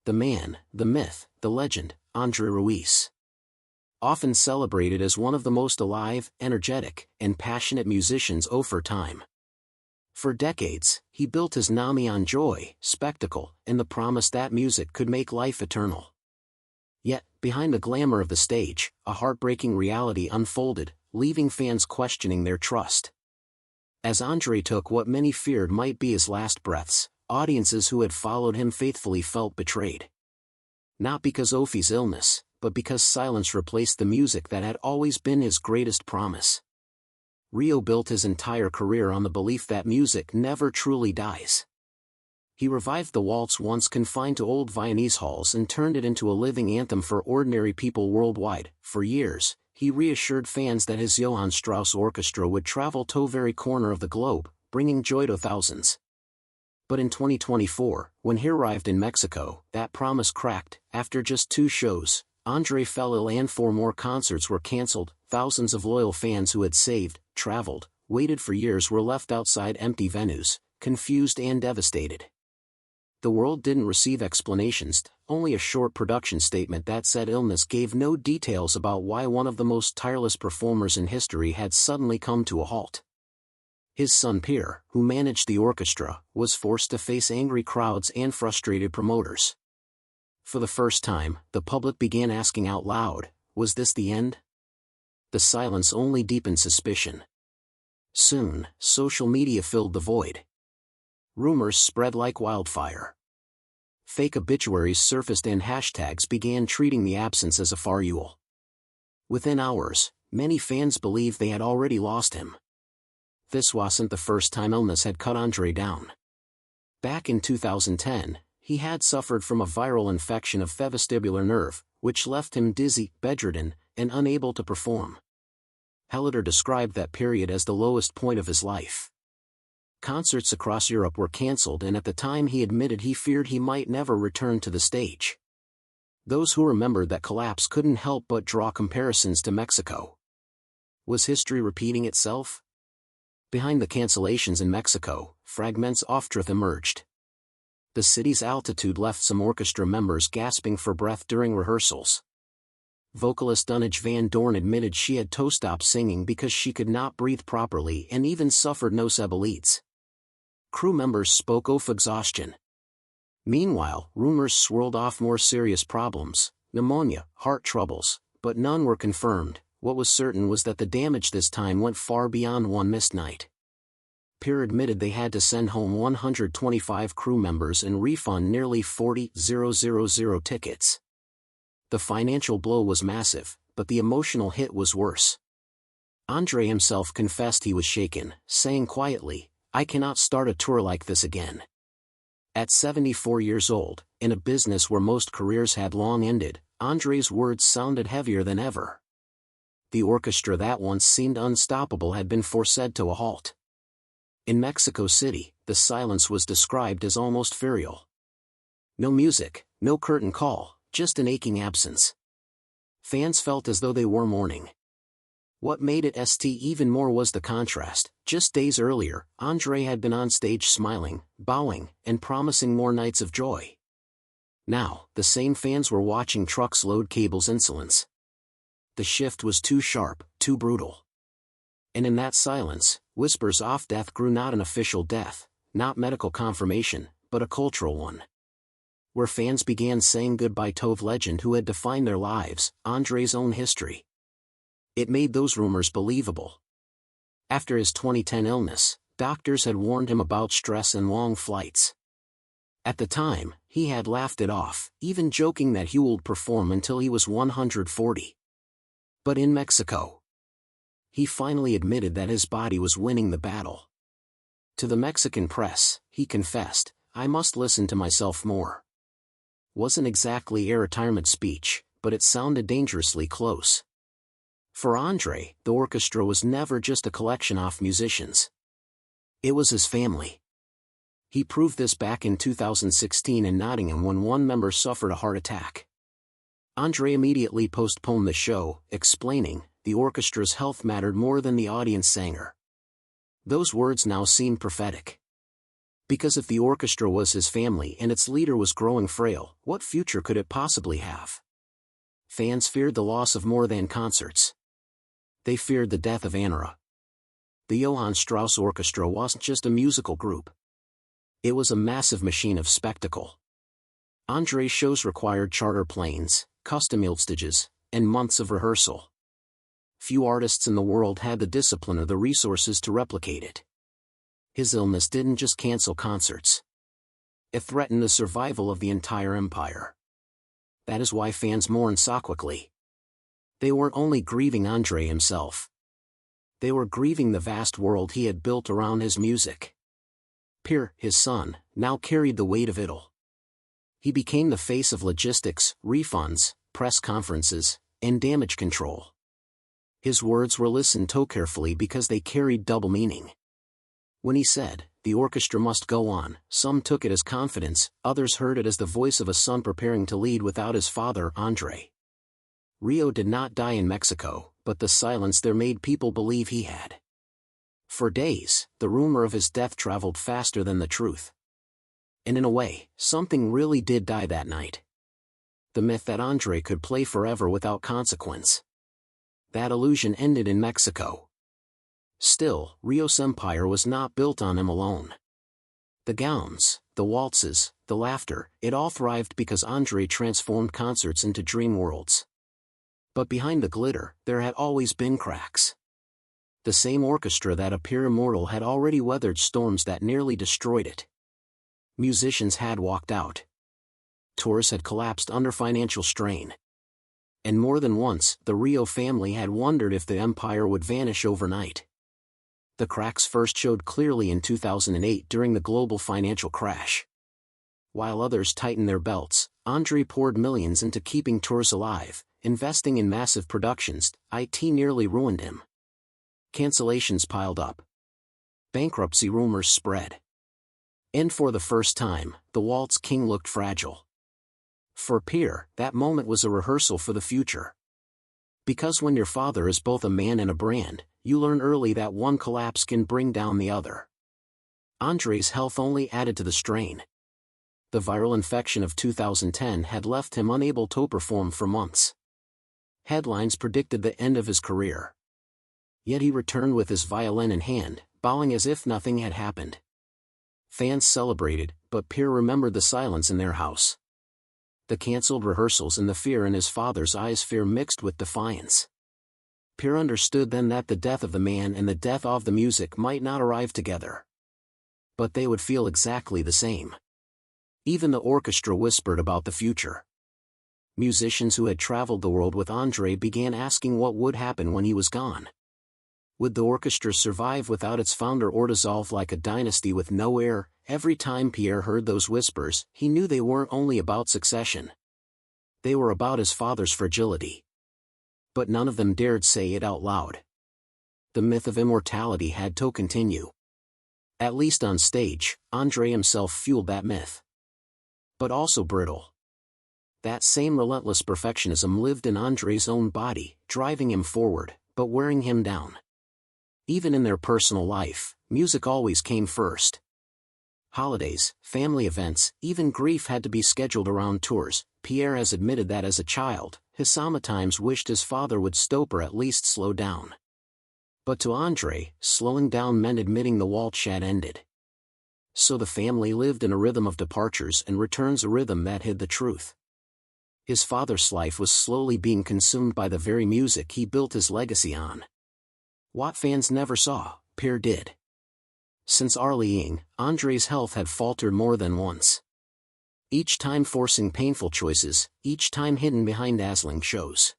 the man, the myth, the legend, André Rieu. Often celebrated as one of the most alive, energetic, and passionate musicians of our time. For decades, he built his name on joy, spectacle, and the promise that music could make life eternal. Yet, behind the glamour of the stage, a heartbreaking reality unfolded, leaving fans questioning their trust. As André took what many feared might be his last breaths, audiences who had followed him faithfully felt betrayed. Not because of his illness, but because silence replaced the music that had always been his greatest promise. Rieu built his entire career on the belief that music never truly dies. He revived the waltz once confined to old Viennese halls and turned it into a living anthem for ordinary people worldwide. For years, he reassured fans that his Johann Strauss orchestra would travel to every corner of the globe, bringing joy to thousands. But in 2024, when he arrived in Mexico, that promise cracked. After just 2 shows, André fell ill and 4 more concerts were cancelled. Thousands of loyal fans who had saved, traveled, waited for years were left outside empty venues, confused and devastated. The world didn't receive explanations, only a short production statement that said illness gave no details about why one of the most tireless performers in history had suddenly come to a halt. His son Pierre, who managed the orchestra, was forced to face angry crowds and frustrated promoters. For the first time, the public began asking out loud, was this the end? The silence only deepened suspicion. Soon, social media filled the void. Rumors spread like wildfire. Fake obituaries surfaced and hashtags began treating the absence as a farewell. Within hours, many fans believed they had already lost him. This wasn't the first time illness had cut André down. Back in 2010, he had suffered from a viral infection of the vestibular nerve, which left him dizzy, bedridden, and unable to perform. Hellitter described that period as the lowest point of his life. Concerts across Europe were cancelled, and at the time he admitted he feared he might never return to the stage. Those who remembered that collapse couldn't help but draw comparisons to Mexico. Was history repeating itself? Behind the cancellations in Mexico, fragments of truth emerged. The city's altitude left some orchestra members gasping for breath during rehearsals. Vocalist Dunage Van Dorn admitted she had to stop singing because she could not breathe properly and even suffered nosebleeds. Crew members spoke of exhaustion. Meanwhile, rumors swirled off more serious problems, pneumonia, heart troubles, but none were confirmed. What was certain was that the damage this time went far beyond one missed night. Pierre admitted they had to send home 125 crew members and refund nearly 40,000 tickets. The financial blow was massive, but the emotional hit was worse. André himself confessed he was shaken, saying quietly, "I cannot start a tour like this again." At 74 years old, in a business where most careers had long ended, André's words sounded heavier than ever. The orchestra that once seemed unstoppable had been forced to a halt. In Mexico City, the silence was described as almost furial. No music, no curtain call, just an aching absence. Fans felt as though they were mourning. What made it even more was the contrast. Just days earlier, André had been on stage smiling, bowing, and promising more nights of joy. Now, the same fans were watching trucks load cables insolence. The shift was too sharp, too brutal. And in that silence, whispers of death grew, not an official death, not medical confirmation, but a cultural one. Where fans began saying goodbye to the legend who had defined their lives, André's own history. It made those rumors believable. After his 2010 illness, doctors had warned him about stress and long flights. At the time, he had laughed it off, even joking that he would perform until he was 140. But in Mexico, he finally admitted that his body was winning the battle. To the Mexican press, he confessed, "I must listen to myself more." Wasn't exactly a retirement speech, but it sounded dangerously close. For André, the orchestra was never just a collection of musicians. It was his family. He proved this back in 2016 in Nottingham when one member suffered a heart attack. André immediately postponed the show, explaining, "The orchestra's health mattered more than the audience sanger." Those words now seem prophetic. Because if the orchestra was his family and its leader was growing frail, what future could it possibly have? Fans feared the loss of more than concerts. They feared the death of André. The Johann Strauss Orchestra wasn't just a musical group. It was a massive machine of spectacle. André's shows required charter planes, custom stages, and months of rehearsal. Few artists in the world had the discipline or the resources to replicate it. His illness didn't just cancel concerts. It threatened the survival of the entire empire. That is why fans mourned so quickly. They weren't only grieving André himself. They were grieving the vast world he had built around his music. Pierre, his son, now carried the weight of it all. He became the face of logistics, refunds, press conferences, and damage control. His words were listened to carefully because they carried double meaning. When he said, "The orchestra must go on," some took it as confidence, others heard it as the voice of a son preparing to lead without his father, André. Rieu did not die in Mexico, but the silence there made people believe he had. For days, the rumor of his death traveled faster than the truth. And in a way, something really did die that night. The myth that André could play forever without consequence. That illusion ended in Mexico. Still, Rieu's empire was not built on him alone. The gowns, the waltzes, the laughter, it all thrived because André transformed concerts into dream worlds. But behind the glitter, there had always been cracks. The same orchestra that appeared immortal had already weathered storms that nearly destroyed it. Musicians had walked out. Tours had collapsed under financial strain. And more than once, the Rieu family had wondered if the empire would vanish overnight. The cracks first showed clearly in 2008 during the global financial crash. While others tightened their belts, André poured millions into keeping tours alive, investing in massive productions. It nearly ruined him. Cancellations piled up. Bankruptcy rumors spread. And for the first time, the Waltz King looked fragile. For Pierre, that moment was a rehearsal for the future. Because when your father is both a man and a brand, you learn early that one collapse can bring down the other. André's health only added to the strain. The viral infection of 2010 had left him unable to perform for months. Headlines predicted the end of his career. Yet he returned with his violin in hand, bowing as if nothing had happened. Fans celebrated, but Pierre remembered the silence in their house. The cancelled rehearsals and the fear in his father's eyes, fear mixed with defiance. Pierre understood then that the death of the man and the death of the music might not arrive together. But they would feel exactly the same. Even the orchestra whispered about the future. Musicians who had traveled the world with André began asking what would happen when he was gone. Would the orchestra survive without its founder or dissolve like a dynasty with no heir? Every time Pierre heard those whispers, he knew they weren't only about succession. They were about his father's fragility. But none of them dared say it out loud. The myth of immortality had to continue. At least on stage, André himself fueled that myth. But also brittle. That same relentless perfectionism lived in André's own body, driving him forward, but wearing him down. Even in their personal life, music always came first. Holidays, family events, even grief had to be scheduled around tours. Pierre has admitted that as a child, he sometimes wished his father would stop or at least slow down. But to André, slowing down meant admitting the waltz had ended. So the family lived in a rhythm of departures and returns, a rhythm that hid the truth. His father's life was slowly being consumed by the very music he built his legacy on. What fans never saw, Pierre did. Since early, André's health had faltered more than once. Each time forcing painful choices, each time hidden behind dazzling shows.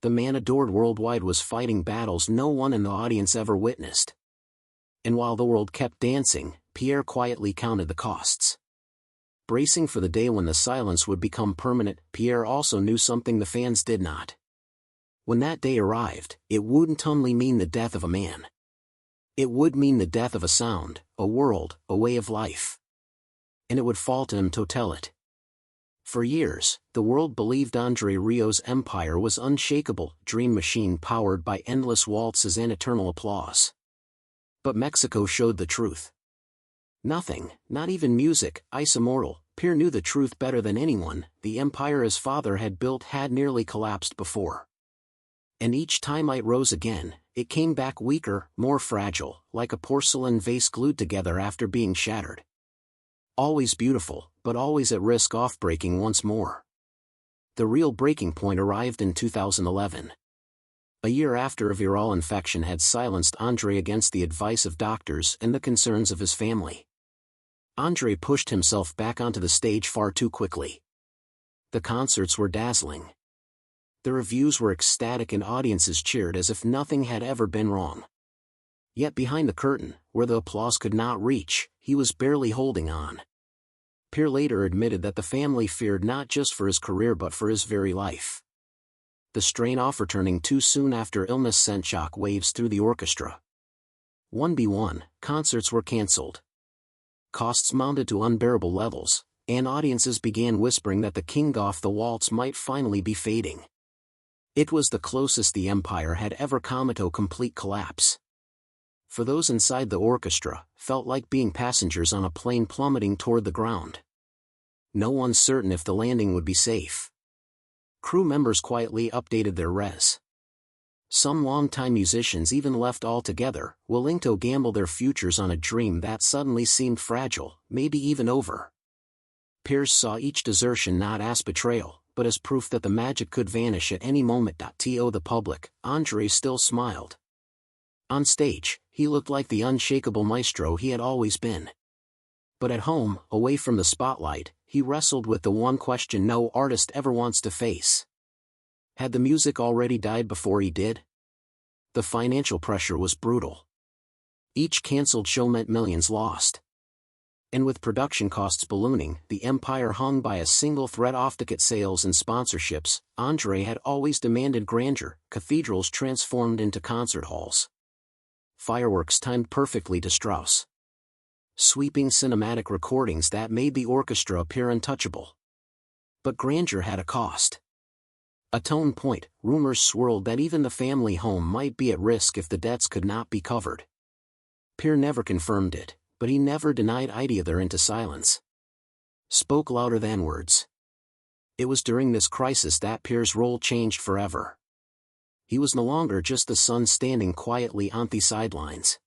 The man adored worldwide was fighting battles no one in the audience ever witnessed. And while the world kept dancing, Pierre quietly counted the costs. Bracing for the day when the silence would become permanent, Pierre also knew something the fans did not. When that day arrived, it wouldn't only mean the death of a man. It would mean the death of a sound, a world, a way of life. And it would fall to him to tell it. For years, the world believed André Rieu's empire was unshakable, dream machine powered by endless waltzes and eternal applause. But Mexico showed the truth. Nothing, not even music, ice immortal. Pierre knew the truth better than anyone. The empire his father had built had nearly collapsed before. And each time it rose again, it came back weaker, more fragile, like a porcelain vase glued together after being shattered. Always beautiful, but always at risk of breaking once more. The real breaking point arrived in 2011. A year after a viral infection had silenced André against the advice of doctors and the concerns of his family. André pushed himself back onto the stage far too quickly. The concerts were dazzling. The reviews were ecstatic and audiences cheered as if nothing had ever been wrong. Yet behind the curtain, where the applause could not reach, he was barely holding on. Pierre later admitted that the family feared not just for his career but for his very life. The strain of returning too soon after illness sent shock waves through the orchestra. 1by1, concerts were cancelled. Costs mounted to unbearable levels, and audiences began whispering that the King of Waltz might finally be fading. It was the closest the empire had ever come to complete collapse. For those inside the orchestra, felt like being passengers on a plane plummeting toward the ground. No one certain if the landing would be safe. Crew members quietly updated their res. Some longtime musicians even left altogether, willing to gamble their futures on a dream that suddenly seemed fragile, maybe even over. Pierre saw each desertion not as betrayal, but as proof that the magic could vanish at any moment. To the public, André still smiled. On stage, he looked like the unshakable maestro he had always been. But at home, away from the spotlight, he wrestled with the one question no artist ever wants to face. Had the music already died before he did? The financial pressure was brutal. Each cancelled show meant millions lost. And with production costs ballooning, the empire hung by a single thread of ticket sales and sponsorships. André had always demanded grandeur, cathedrals transformed into concert halls. Fireworks timed perfectly to Strauss. Sweeping cinematic recordings that made the orchestra appear untouchable. But grandeur had a cost. A tone point, rumors swirled that even the family home might be at risk if the debts could not be covered. Pierre never confirmed it, but he never denied either into silence. Spoke louder than words. It was during this crisis that Pierre's role changed forever. He was no longer just the son standing quietly on the sidelines.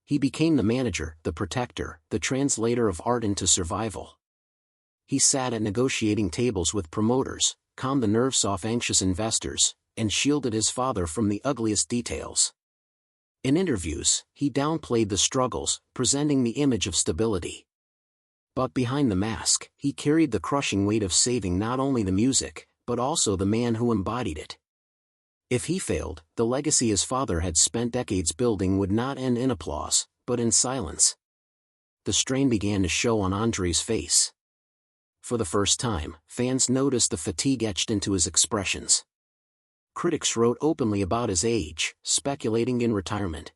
He became the manager, the protector, the translator of art into survival. He sat at negotiating tables with promoters, calmed the nerves of anxious investors, and shielded his father from the ugliest details. In interviews, he downplayed the struggles, presenting the image of stability. But behind the mask, he carried the crushing weight of saving not only the music, but also the man who embodied it. If he failed, the legacy his father had spent decades building would not end in applause, but in silence. The strain began to show on André's face. For the first time, fans noticed the fatigue etched into his expressions. Critics wrote openly about his age, speculating in retirement.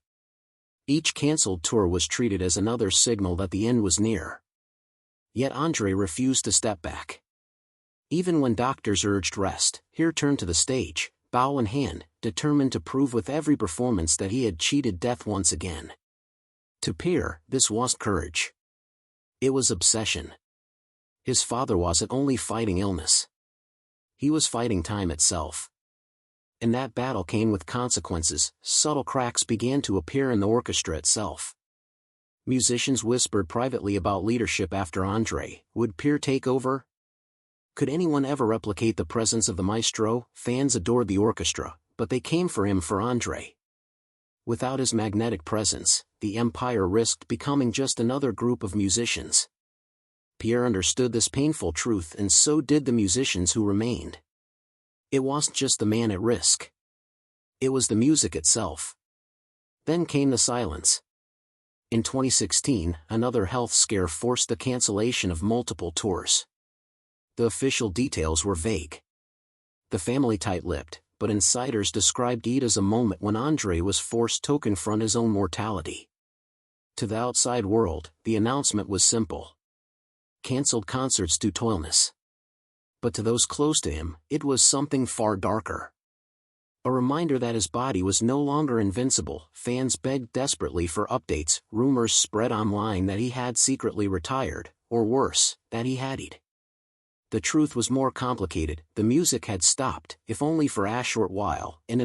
Each cancelled tour was treated as another signal that the end was near. Yet André refused to step back. Even when doctors urged rest, he returned to the stage, bow in hand, determined to prove with every performance that he had cheated death once again. To Pierre, this wasn't courage. It was obsession. His father wasn't only fighting illness. He was fighting time itself. And that battle came with consequences. Subtle cracks began to appear in the orchestra itself. Musicians whispered privately about leadership after André. Would Pierre take over? Could anyone ever replicate the presence of the maestro? Fans adored the orchestra, but they came for him for André. Without his magnetic presence, the empire risked becoming just another group of musicians. Pierre understood this painful truth, and so did the musicians who remained. It wasn't just the man at risk. It was the music itself. Then came the silence. In 2016, another health scare forced the cancellation of multiple tours. The official details were vague. The family tight-lipped, but insiders described it as a moment when André was forced to confront his own mortality. To the outside world, the announcement was simple. Cancelled concerts due to illness. But to those close to him, it was something far darker. A reminder that his body was no longer invincible. Fans begged desperately for updates. Rumors spread online that he had secretly retired, or worse, that he hadn't. The truth was more complicated. The music had stopped, if only for a short while, and